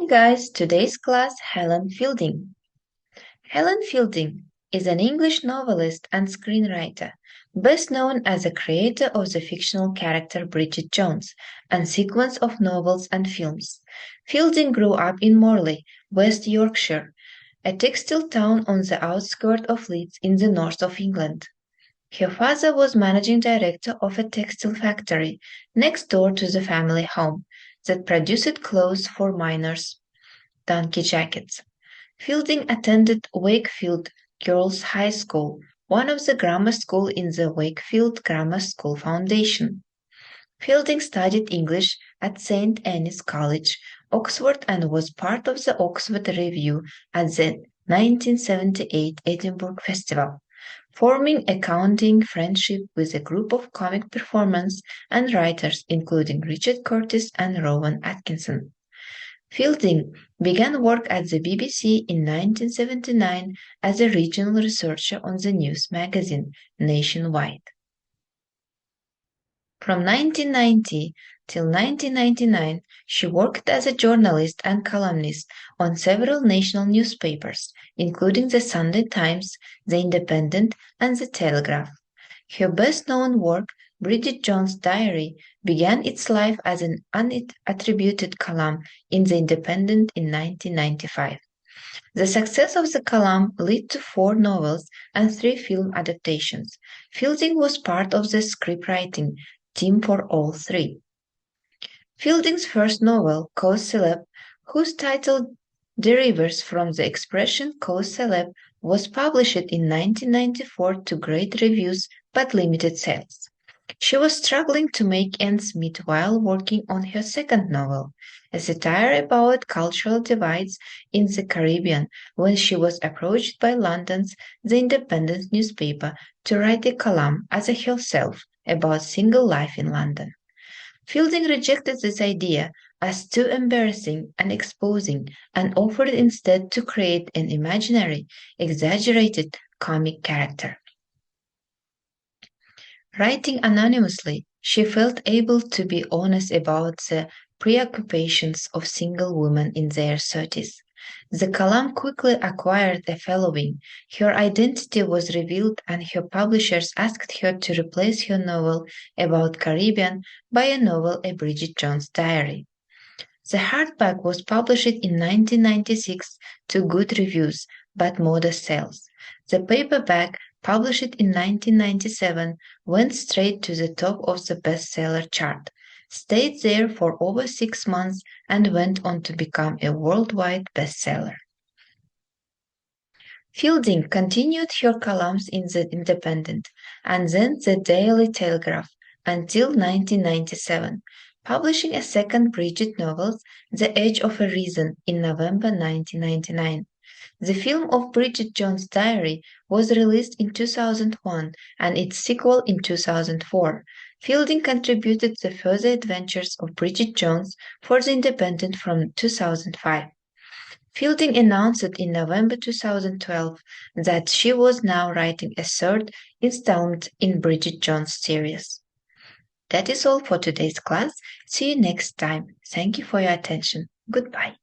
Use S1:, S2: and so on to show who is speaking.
S1: guys, today's class Helen Fielding. Helen Fielding is an English novelist and screenwriter, best known as a creator of the fictional character Bridget Jones and sequence of novels and films. Fielding grew up in Morley, West Yorkshire, a textile town on the outskirts of Leeds in the north of England. Her father was managing director of a textile factory next door to the family home that produced clothes for miners' donkey jackets. Fielding attended Wakefield Girls' High School, one of the grammar schools in the Wakefield Grammar School Foundation. Fielding studied English at St. Anne's College, Oxford, and was part of the Oxford Review at the 1978 Edinburgh Festival, forming a counting friendship with a group of comic performers and writers including Richard Curtis and Rowan Atkinson. Fielding began work at the BBC in 1979 as a regional researcher on the news magazine Nationwide. From 1990 till 1999, she worked as a journalist and columnist on several national newspapers, including the Sunday Times, the Independent, and the Telegraph. Her best-known work, Bridget Jones' Diary, began its life as an unattributed column in The Independent in 1995. The success of the column led to 4 novels and 3 film adaptations. Fielding was part of the scriptwriting team for all 3. Fielding's first novel, Cause Celeb, whose title derives from the expression cause celeb, was published in 1994 to great reviews but limited sales. She was struggling to make ends meet while working on her second novel, a satire about cultural divides in the Caribbean, when she was approached by London's The Independent newspaper to write a column as herself about single life in London. Fielding rejected this idea as too embarrassing and exposing and offered instead to create an imaginary, exaggerated comic character. Writing anonymously, she felt able to be honest about the preoccupations of single women in their 30s. The column quickly acquired a following. Her identity was revealed, and her publishers asked her to replace her novel about Caribbean by a novel, A Bridget Jones' Diary. The hardback was published in 1996 to good reviews but modest sales. The paperback, published in 1997, went straight to the top of the bestseller chart, stayed there for over 6 months, and went on to become a worldwide bestseller. Fielding continued her columns in The Independent and then The Daily Telegraph until 1997, publishing a second Bridget novel, The Edge of a Reason, in November 1999. The film of Bridget Jones' Diary was released in 2001 and its sequel in 2004. Fielding contributed the further adventures of Bridget Jones for The Independent from 2005. Fielding announced in November 2012 that she was now writing a 3rd installment in Bridget Jones' series. That is all for today's class. See you next time. Thank you for your attention. Goodbye.